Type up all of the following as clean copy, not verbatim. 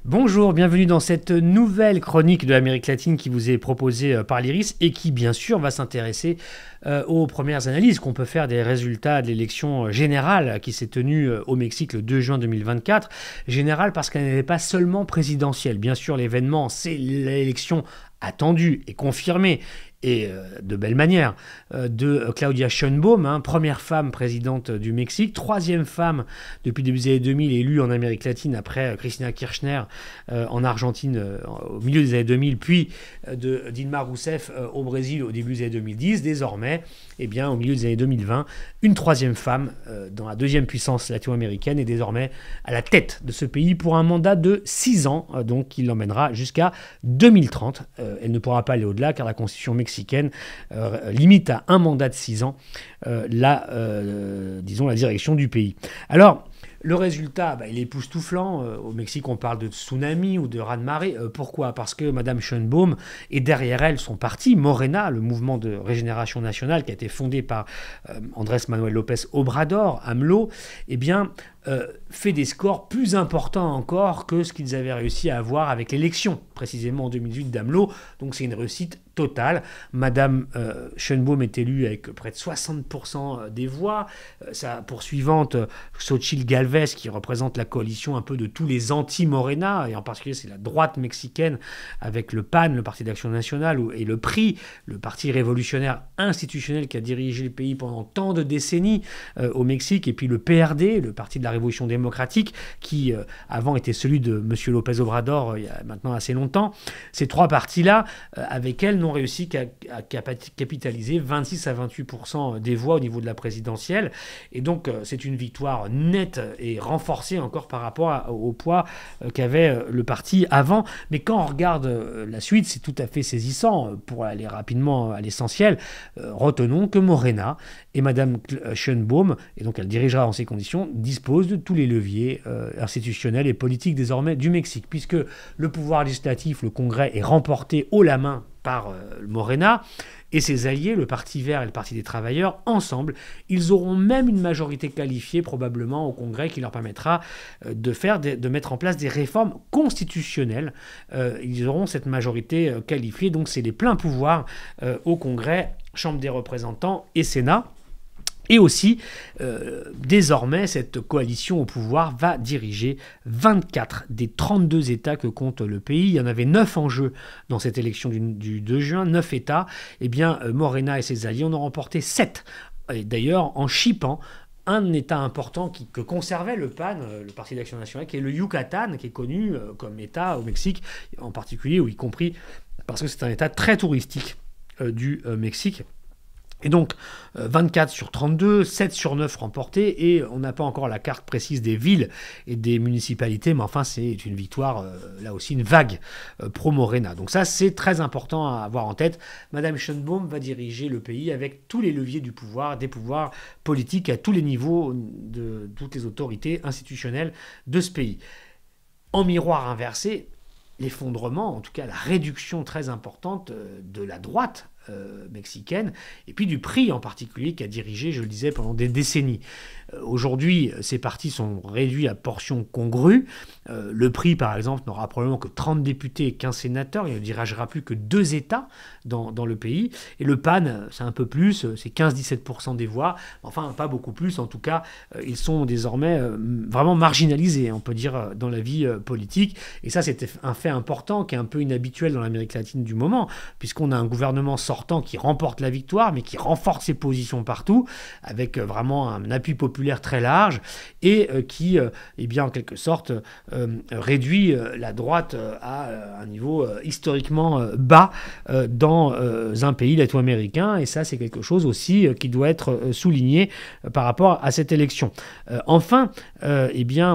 Bonjour, bienvenue dans cette nouvelle chronique de l'Amérique latine qui vous est proposée par l'IRIS et qui bien sûr va s'intéresser aux premières analyses qu'on peut faire des résultats de l'élection générale qui s'est tenue au Mexique le 2 juin 2024. Générale parce qu'elle n'était pas seulement présidentielle. Bien sûr, l'événement, c'est l'élection attendue et confirmée et de belle manière, de Claudia Sheinbaum, première femme présidente du Mexique, troisième femme depuis le début des années 2000 élue en Amérique latine après Cristina Kirchner en Argentine au milieu des années 2000, puis de Dilma Rousseff au Brésil au début des années 2010. Désormais, au milieu des années 2020, une troisième femme dans la deuxième puissance latino-américaine est désormais à la tête de ce pays pour un mandat de 6 ans, donc qui l'emmènera jusqu'à 2030. Elle ne pourra pas aller au-delà car la constitution mexicaine limite à un mandat de 6 ans la direction du pays. Alors, le résultat, il est époustouflant. Au Mexique, on parle de tsunami ou de raz-de-marée. Pourquoi ? Parce que Mme Sheinbaum et derrière elle son parti, Morena, le mouvement de régénération nationale qui a été fondé par Andrés Manuel López Obrador, AMLO, fait des scores plus importants encore que ce qu'ils avaient réussi à avoir avec l'élection, précisément en 2018 d'AMLO. Donc c'est une réussite totale. Madame Sheinbaum est élue avec près de 60% des voix. Sa poursuivante, Xochitl Gálvez, qui représente la coalition un peu de tous les anti-Morena, et en particulier c'est la droite mexicaine avec le PAN, le Parti d'Action Nationale, et le PRI, le Parti révolutionnaire institutionnel qui a dirigé le pays pendant tant de décennies au Mexique, et puis le PRD, le Parti de la Révolution démocratique, qui avant était celui de M. López Obrador il y a maintenant assez longtemps. Ces trois partis-là, avec elles, n'ont réussi qu'à capitaliser 26 à 28% des voix au niveau de la présidentielle. Et donc, c'est une victoire nette et renforcée encore par rapport au poids qu'avait le parti avant. Mais quand on regarde la suite, c'est tout à fait saisissant. Pour aller rapidement à l'essentiel, retenons que Morena et Mme Sheinbaum, et donc elle dirigera en ces conditions, disposent de tous les leviers institutionnels et politiques désormais du Mexique, puisque le pouvoir législatif, le Congrès, est remporté haut la main par Morena et ses alliés, le Parti vert et le Parti des travailleurs. Ensemble, ils auront même une majorité qualifiée probablement au Congrès qui leur permettra de mettre en place des réformes constitutionnelles. Ils auront cette majorité qualifiée, donc c'est les pleins pouvoirs au Congrès, Chambre des représentants et Sénat. Et aussi, désormais, cette coalition au pouvoir va diriger 24 des 32 États que compte le pays. Il y en avait 9 en jeu dans cette élection du 2 juin, 9 États. Morena et ses alliés en ont remporté 7. Et d'ailleurs, en chippant un État important que conservait le PAN, le Parti d'Action Nationale, qui est le Yucatan, qui est connu comme État au Mexique, en particulier, ou y compris parce que c'est un État très touristique du Mexique. Et donc, 24 sur 32, 7 sur 9 remportés, et on n'a pas encore la carte précise des villes et des municipalités, mais enfin, c'est une victoire, là aussi, une vague pro-Morena. Donc ça, c'est très important à avoir en tête. Madame Sheinbaum va diriger le pays avec tous les leviers du pouvoir, des pouvoirs politiques à tous les niveaux de toutes les autorités institutionnelles de ce pays. En miroir inversé, l'effondrement, en tout cas la réduction très importante de la droite mexicaine, et puis du PRI en particulier, qui a dirigé, je le disais, pendant des décennies. Aujourd'hui, ces partis sont réduits à portions congrues. Le PRI, par exemple, n'aura probablement que 30 députés et 15 sénateurs. Il ne dirigera plus que 2 États dans le pays. Et le PAN, c'est un peu plus, c'est 15-17% des voix. Enfin, pas beaucoup plus. En tout cas, ils sont désormais vraiment marginalisés, on peut dire, dans la vie politique. Et ça, c'est un fait important qui est un peu inhabituel dans l'Amérique latine du moment, puisqu'on a un gouvernement sortant qui remporte la victoire, mais qui renforce ses positions partout, avec vraiment un appui populaire très large, et qui, en quelque sorte, réduit la droite à un niveau historiquement bas dans un pays latino-américain. Et ça, c'est quelque chose aussi qui doit être souligné par rapport à cette élection. Enfin, cette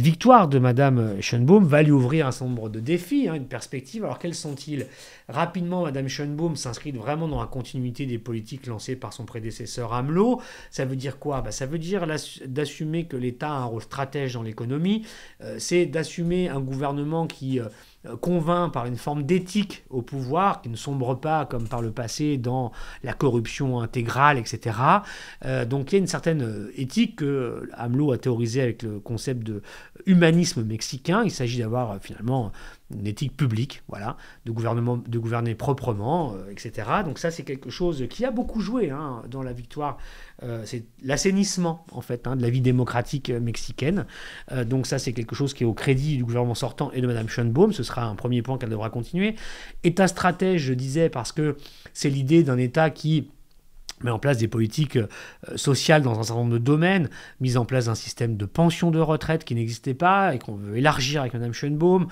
victoire de Mme Sheinbaum va lui ouvrir un certain nombre de défis, une perspective. Alors quels sont-ils ? Rapidement, Mme Sheinbaum s'inscrit vraiment dans la continuité des politiques lancées par son prédécesseur AMLO. Ça veut dire quoi ? Ça veut dire d'assumer que l'État a un rôle stratège dans l'économie. C'est d'assumer un gouvernement qui convainc par une forme d'éthique au pouvoir, qui ne sombre pas comme par le passé dans la corruption intégrale, etc. Donc il y a une certaine éthique que AMLO a théorisée avec le concept de humanisme mexicain. Il s'agit d'avoir finalement une éthique publique, voilà, de gouverner proprement, etc. Donc ça, c'est quelque chose qui a beaucoup joué dans la victoire. C'est l'assainissement, en fait, de la vie démocratique mexicaine. Donc ça, c'est quelque chose qui est au crédit du gouvernement sortant et de Mme Sheinbaum. Ce sera un premier point qu'elle devra continuer. État stratège, je disais, parce que c'est l'idée d'un État qui met en place des politiques sociales dans un certain nombre de domaines, mise en place d'un système de pension de retraite qui n'existait pas et qu'on veut élargir avec Mme Sheinbaum,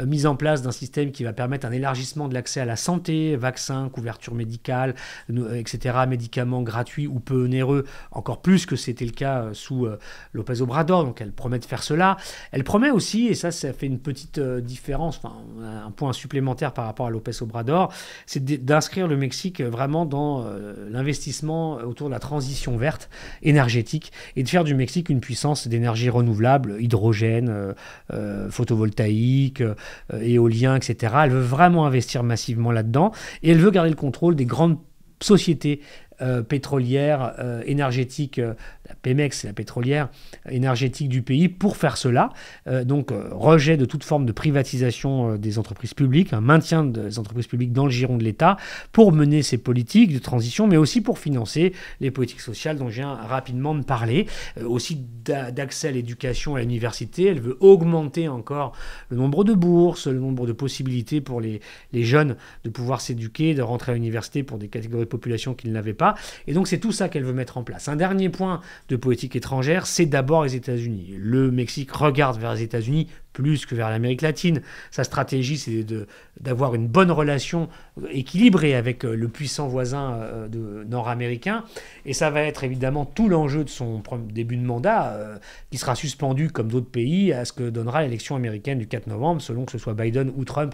mise en place d'un système qui va permettre un élargissement de l'accès à la santé, vaccins, couverture médicale, etc., médicaments gratuits ou peu onéreux, encore plus que c'était le cas sous López Obrador. Donc elle promet de faire cela. Elle promet aussi, et ça fait une petite différence, enfin un point supplémentaire par rapport à López Obrador, c'est d'inscrire le Mexique vraiment dans l'investissement autour de la transition verte énergétique et de faire du Mexique une puissance d'énergie renouvelable, hydrogène, photovoltaïque, éolien, etc. Elle veut vraiment investir massivement là-dedans et elle veut garder le contrôle des grandes sociétés pétrolière, énergétique, la Pemex, la pétrolière énergétique du pays, pour faire cela. Donc, rejet de toute forme de privatisation des entreprises publiques, un maintien des entreprises publiques dans le giron de l'État pour mener ces politiques de transition, mais aussi pour financer les politiques sociales dont je viens rapidement de parler. Aussi d'accès à l'éducation, à l'université. Elle veut augmenter encore le nombre de bourses, le nombre de possibilités pour les jeunes de pouvoir s'éduquer, de rentrer à l'université pour des catégories de population qui ne l'avaient pas. Et donc c'est tout ça qu'elle veut mettre en place. Un dernier point de politique étrangère, c'est d'abord les États-Unis. Le Mexique regarde vers les États-Unis plus que vers l'Amérique latine. Sa stratégie, c'est d'avoir une bonne relation équilibrée avec le puissant voisin nord-américain. Et ça va être évidemment tout l'enjeu de son début de mandat, qui sera suspendu, comme d'autres pays, à ce que donnera l'élection américaine du 4 novembre, selon que ce soit Biden ou Trump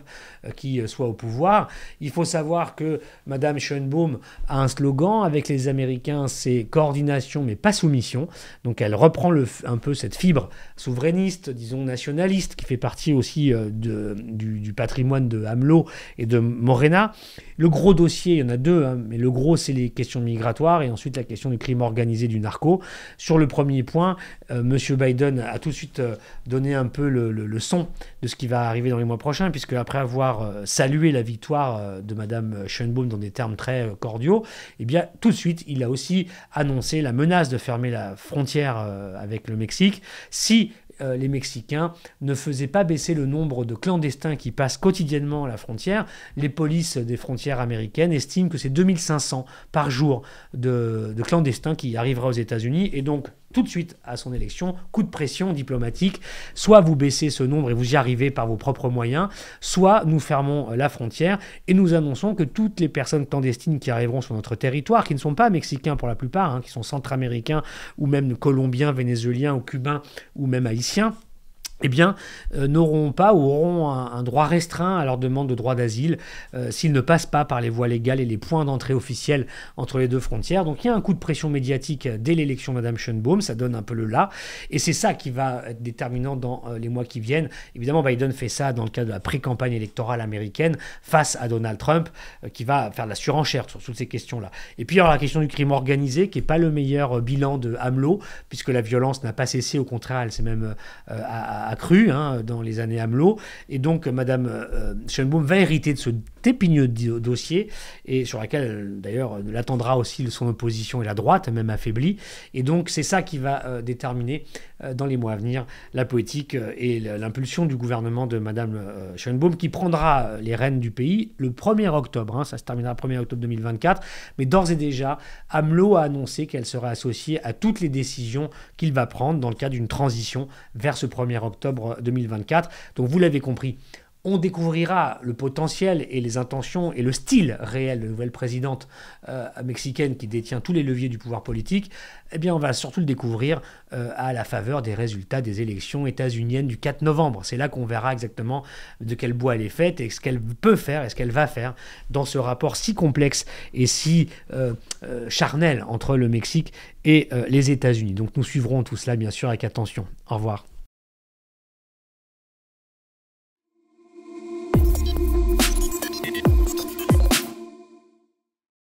qui soit au pouvoir. Il faut savoir que Mme Sheinbaum a un slogan avec les Américains, c'est coordination mais pas soumission. Donc elle reprend un peu cette fibre souverainiste, disons nationaliste, qui fait partie aussi du patrimoine de AMLO et de Morena. Le gros dossier, il y en a deux, mais le gros, c'est les questions migratoires et ensuite la question du crime organisé, du narco. Sur le premier point, M. Biden a tout de suite donné un peu le son de ce qui va arriver dans les mois prochains, puisque après avoir salué la victoire de Mme Sheinbaum dans des termes très cordiaux, eh bien, tout de suite, il a aussi annoncé la menace de fermer la frontière avec le Mexique si les Mexicains ne faisaient pas baisser le nombre de clandestins qui passent quotidiennement la frontière. Les polices des frontières américaines estiment que c'est 2500 par jour de clandestins qui arriveraient aux États-Unis. Et donc, tout de suite à son élection, coup de pression diplomatique, soit vous baissez ce nombre et vous y arrivez par vos propres moyens, soit nous fermons la frontière et nous annonçons que toutes les personnes clandestines qui arriveront sur notre territoire, qui ne sont pas mexicains pour la plupart, qui sont centra-américains ou même colombiens, vénézuéliens ou cubains ou même haïtiens, eh bien, n'auront pas ou auront un droit restreint à leur demande de droit d'asile s'ils ne passent pas par les voies légales et les points d'entrée officiels entre les deux frontières. Donc il y a un coup de pression médiatique dès l'élection de Mme Sheinbaum, ça donne un peu le là, et c'est ça qui va être déterminant dans les mois qui viennent. Évidemment, Biden fait ça dans le cadre de la pré-campagne électorale américaine face à Donald Trump, qui va faire de la surenchère sur toutes ces questions-là. Et puis il y aura la question du crime organisé, qui n'est pas le meilleur bilan de AMLO, puisque la violence n'a pas cessé, au contraire, elle s'est même accru dans les années AMLO, et donc Mme Sheinbaum va hériter de ce épineux dossier, et sur laquelle d'ailleurs l'attendra aussi son opposition et la droite, même affaiblie, et donc c'est ça qui va déterminer dans les mois à venir la politique et l'impulsion du gouvernement de Mme Sheinbaum, qui prendra les rênes du pays le 1er octobre, ça se terminera le 1er octobre 2024, mais d'ores et déjà AMLO a annoncé qu'elle serait associée à toutes les décisions qu'il va prendre dans le cadre d'une transition vers ce 1er octobre 2024. Donc vous l'avez compris, on découvrira le potentiel et les intentions et le style réel de la nouvelle présidente mexicaine qui détient tous les leviers du pouvoir politique. Eh bien, on va surtout le découvrir à la faveur des résultats des élections états-uniennes du 4 novembre. C'est là qu'on verra exactement de quel bois elle est faite et ce qu'elle peut faire et ce qu'elle va faire dans ce rapport si complexe et si charnel entre le Mexique et les États-Unis. Donc nous suivrons tout cela, bien sûr, avec attention. Au revoir.